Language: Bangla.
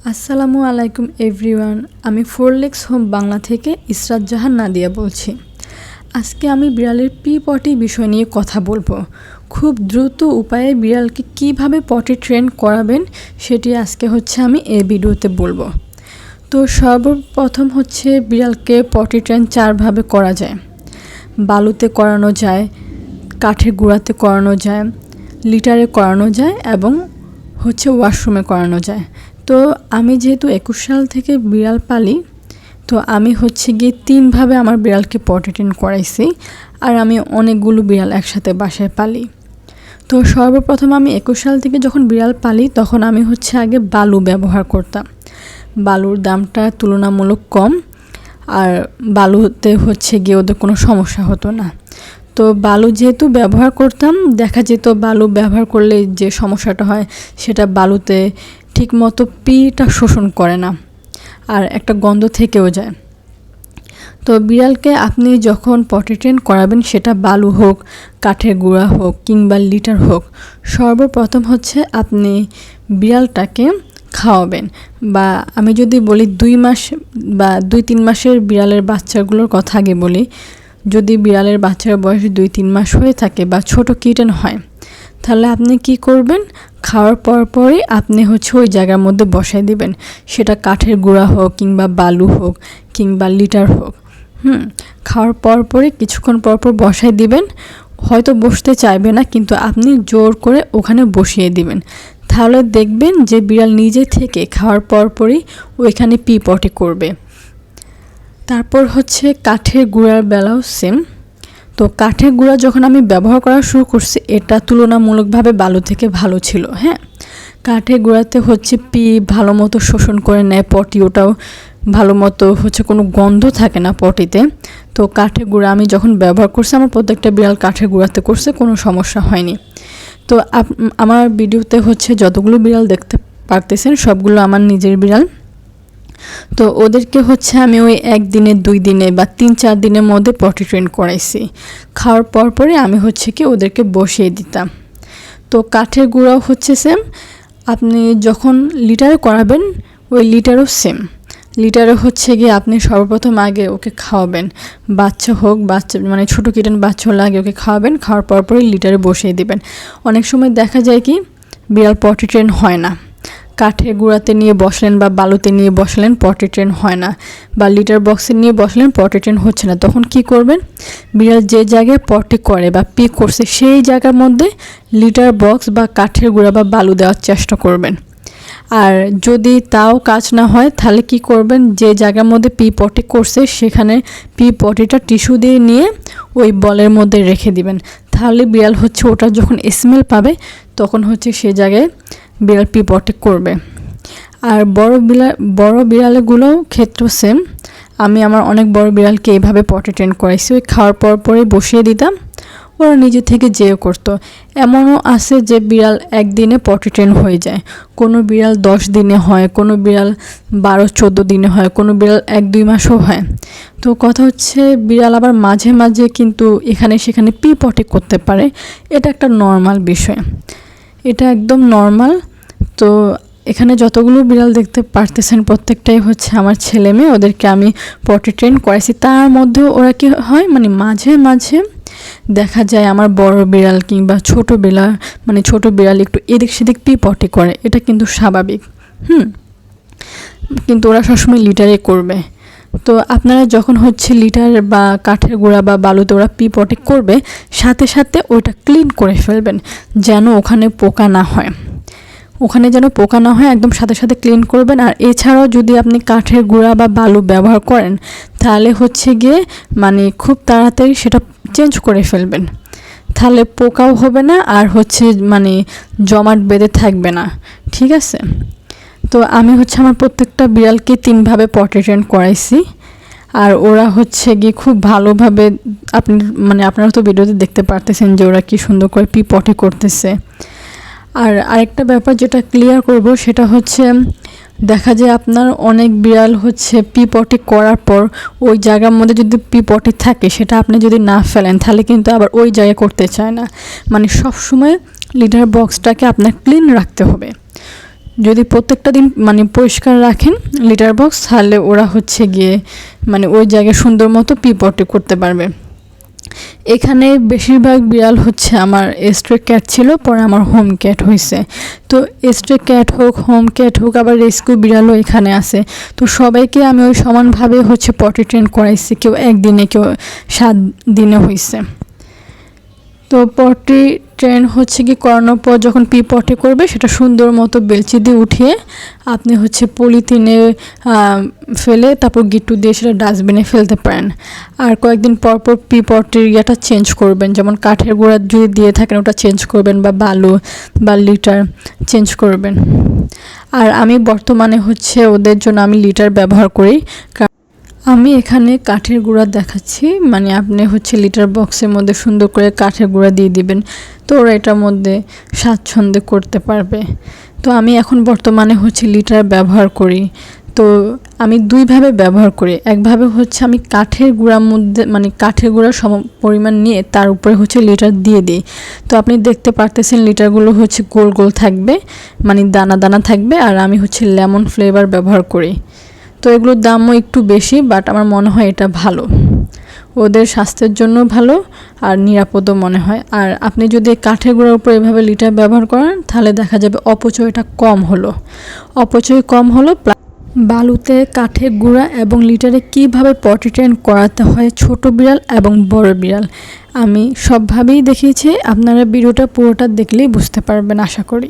আসসালামু আলাইকুম এভরিওয়ান। আমি ফোরলেক্স হোম বাংলা থেকে ইসরাত জাহান নাদিয়া বলছি। আজকে আমি বিড়ালের পটি বিষয় নিয়ে কথা বলবো। খুব দ্রুত উপায়ে বিড়ালকে কিভাবে পটি ট্রেন করাবেন সেটি আজকে আমি এই ভিডিওতে বলবো। তো সর্বপ্রথম বিড়ালকে পটি ট্রেন 4 ভাবে করা যায়। বালুতে করানো যায়, কাঠের গুঁড়াতে করানো যায়, লিটারে করানো যায় এবং ওয়াশরুমে করানো যায়। তো আমি যেহেতু 21 সাল থেকে বিড়াল পালি, তো আমি 3 ভাবে আমার বিড়ালকে পটি ট্রেন করাইছি। আর আমি অনেকগুলো বিড়াল একসাথে বাসায় পালি। তো সর্বপ্রথম আমি 21 সাল থেকে যখন বিড়াল পালি তখন আমি আগে বালু ব্যবহার করতাম। বালুর দামটা তুলনামূলক কম, আর বালুতে ওদের কোনো সমস্যা হতো না। তো বালু যেহেতু ব্যবহার করতাম, দেখা যেত বালু ব্যবহার করলে যে সমস্যাটা হয় সেটা বালুতে ঠিকমতো পিটা শোষণ করে না, আর একটা গন্ধ থেকেও যায়। তো বিড়ালকে আপনি যখন পটি ট্রেন করাবেন, সেটা বালু হোক, কাঠের গুঁড়া হোক কিংবা লিটার হোক, সর্বপ্রথম আপনি বিড়ালটাকে খাওয়াবেন। বা আমি যদি বলি 2 মাস বা 2-3 মাসের বিড়ালের বাচ্চাগুলোর কথা আগে বলি। যদি বিড়ালের বাচ্চার বয়স 2-3 মাস হয়ে থাকে বা ছোট কিটেন হয়, তাহলে আপনি কি করবেন, খাওয়ার পরই আপনি ওই জায়গার মধ্যে বসাই দিবেন। সেটা কাঠের গুঁড়া হোক কিংবা বালু হোক কিংবা লিটার হোক। খাওয়ার পরই কিছুক্ষণ পরপর বসাই দিবেন। হয়তো বসতে চাইবে না, কিন্তু আপনি জোর করে ওখানে বসিয়ে দিবেন। তাহলে দেখবেন যে বিড়াল নিজে থেকে খাওয়ার পরপরই ওইখানে পটি করবে। তারপর কাঠের গুঁড়ার বেলাও সেম। তো কাঠের গুঁড়া যখন আমি ব্যবহার করা শুরু করছি, এটা তুলনামূলকভাবে বালু থেকে ভালো ছিল। কাঠের গুঁড়াতে ভালো মতো শোষণ করে নেয় পটি, ওটাও ভালো মতো কোনো গন্ধ থাকে না পটিতে। তো কাঠের গুঁড়া আমি যখন ব্যবহার করছি, আমার প্রত্যেকটা বিড়াল কাঠের গুঁড়াতে করছে, কোনো সমস্যা হয়নি। তো আমার ভিডিওতে যতগুলো বিড়াল দেখতে পারতেছেন সবগুলো আমার নিজের বিড়াল। তো ওদেরকে আমি ওই 1 দিনে 2 দিনে বা 3-4 দিনের মধ্যে পটি ট্রেন করাইছি। খাওয়ার পরে আমি ওদেরকে বসিয়ে দিতাম। তো কাঠের গুঁড়াও সেম। আপনি যখন লিটারে করাবেন, ওই লিটারও সেম। লিটারে আপনি সর্বপ্রথম আগে ওকে খাওয়াবেন। বাচ্চা হোক, মানে ছোটো কিটেন বাচ্চা হলে আগে ওকে খাওয়াবেন। খাওয়ার পরই লিটারে বসিয়ে দিবেন। অনেক সময় দেখা যায় কি, বিড়াল পটি ট্রেন হয় না। কাঠের গুঁড়াতে নিয়ে বসলেন বা বালুতে নিয়ে বসলেন, পটি ট্রেন হয় না। বা লিটার বক্সে নিয়ে বসলেন, পটি ট্রেন হচ্ছে না। তখন কি করবেন, বিড়াল যে জায়গায় পটি করে বা পি করছে সেই জায়গার মধ্যে লিটার বক্স বা কাঠের গুঁড়া বা বালু দেওয়ার চেষ্টা করবেন। আর যদি তাও কাজ না হয়, তাহলে কি করবেন, যে জায়গার মধ্যে পটি করছে সেখানে পটিটা টিস্যু দিয়ে নিয়ে ওই বলের মধ্যে রেখে দিবেন। তাহলে বিড়াল ওটা যখন স্মেল পাবে তখন সে জায়গায় বিড়াল পটি করবে। আর বড় বিড়ালগুলোও ক্ষেত্র সেম। আমি আমার অনেক বড় বিড়ালকে এইভাবে পটি ট্রেন করাইছি। ওই খাওয়ার পরই বসিয়ে দিতাম, ওরা নিজে থেকে যেও করতো। এমনও আছে যে বিড়াল 1 দিনে পটি ট্রেন হয়ে যায়, কোনো বিড়াল 10 দিনে হয়, কোনো বিড়াল 12-14 দিনে হয়, কোনো বিড়াল 1-2 মাসও হয়। তো কথা বিড়াল আবার মাঝে মাঝে কিন্তু এখানে সেখানে পটি করতে পারে। এটা একটা নর্মাল বিষয়, এটা একদম নর্মাল। তো এখানে যতগুলো বিড়াল দেখতে পারতেছেন প্রত্যেকটাই আমার ছেলে মেয়ে, ওদেরকে আমি পটি ট্রেন করাইছি। তার মধ্যেও ওরা কি হয়, মানে মাঝে মাঝে দেখা যায় আমার বড় বিড়াল কিংবা ছোট বিড়াল একটু এদিক সেদিক পটি করে। এটা কিন্তু স্বাভাবিক। কিন্তু ওরা সবসময় লিটারে করবে। তো আপনারা যখন লিটার বা কাঠের গুঁড়া বা বালুতে ওরা পটি করবে, সাথে সাথে ওইটা ক্লিন করে ফেলবেন, যেন ওখানে পোকা না হয়। একদম সাথে সাথে ক্লিন করবেন। আর এছাড়াও যদি আপনি কাঠের গুঁড়া বা বালু ব্যবহার করেন, তাহলে গিয়ে মানে খুব তাড়াতাড়ি সেটা চেঞ্জ করে ফেলবেন। তাহলে পোকাও হবে না, আর মানে জমাট বেঁধে থাকবে না। ঠিক আছে? তো আমি আমার প্রত্যেকটা বিড়ালকে 3 ভাবে পটি ট্রেন করাইছি। আর ওরা গিয়ে খুব ভালোভাবে, আপনারা তো ভিডিওতে দেখতে পারতেছেন যে ওরা কি সুন্দর করে পটি করতেছে। আর আরেকটা ব্যাপার যেটা ক্লিয়ার করব, সেটা দেখা যায় আপনার অনেক বিড়াল পটি করার পর ওই জায়গার মধ্যে যদি পটি থাকে, সেটা আপনি যদি না ফেলেন তাহলে কিন্তু আবার ওই জায়গায় করতে চায় না। মানে সব সময় লিটার বক্সটাকে আপনার ক্লিন রাখতে হবে। যদি প্রত্যেকটা দিন মানে পরিষ্কার রাখেন লিটার বক্স, তাহলে ওরা হচ্ছে গিয়ে মানে ওই জায়গায় সুন্দর মতো পি পটি করতে পারবে। এখানে বেশিরভাগ বিড়াল হচ্ছে আমার স্ট্রে ক্যাট ছিল, পরে আমার হোম ক্যাট হয়েছে। তো স্ট্রে ক্যাট হোক, হোম ক্যাট হোক, আবার রেস্কিউ বিড়ালও এখানে আছে। তো সবাইকে আমি ওই সমানভাবে হচ্ছে পটি ট্রেন করাইছি, কেউ একদিনে, কেউ 7 দিনে হয়েছে। তো পটি ট্রেন হচ্ছে কি করানোর পর যখন পি পটি করবে, সেটা সুন্দর মতো বেলচি দিয়ে উঠিয়ে আপনি হচ্ছে পলিথিনে ফেলে তারপর গিট্টু দিয়ে সেটা ডাস্টবিনে ফেলতে পারেন। আর কয়েকদিন পর পর পি পটির ইয়েটা চেঞ্জ করবেন, যেমন কাঠের গুঁড়া যদি দিয়ে থাকেন ওটা চেঞ্জ করবেন, বা বালু বা লিটার চেঞ্জ করবেন। আর আমি বর্তমানে হচ্ছে ওদের জন্য আমি লিটার ব্যবহার করি। আমি এখানে কাঠের গুঁড়া দেখাচ্ছি, মানে আপনি হচ্ছে লিটার বক্সের মধ্যে সুন্দর করে কাঠের গুঁড়া দিয়ে দিবেন, তো ওরা এটার মধ্যে স্বাচ্ছন্দ্যে করতে পারবে। তো আমি এখন বর্তমানে হচ্ছে লিটার ব্যবহার করি। তো আমি দুইভাবে ব্যবহার করি। একভাবে হচ্ছে আমি কাঠের গুঁড়ার মধ্যে মানে কাঠের গুঁড়ার সম পরিমাণ নিয়ে তার উপরে হচ্ছে লিটার দিয়ে দিই। তো আপনি দেখতে পারতেছেন লিটারগুলো হচ্ছে গোল গোল থাকবে, মানে দানা দানা থাকবে। আর আমি হচ্ছে লেমন ফ্লেভার ব্যবহার করি। তো এগুলোর দামও একটু বেশি, বাট আমার মনে হয় এটা ভালো, ওদের স্বাস্থ্যের জন্য ভালো আর নিরাপদও মনে হয়। আর আপনি যদি কাঠের গুঁড়ার উপর এভাবে লিটার ব্যবহার করেন, তাহলে দেখা যাবে অপচয়টা কম হলো, অপচয় কম হলো। বালুতে কাঠের গুঁড়া এবং লিটারে কিভাবে পটি ট্রেন করাতে হয় ছোট বিড়াল এবং বড় বিড়াল, আমি সবভাবেই দেখিয়েছি। আপনারা ভিডিওটা পুরোটা দেখলেই বুঝতে পারবেন আশা করি।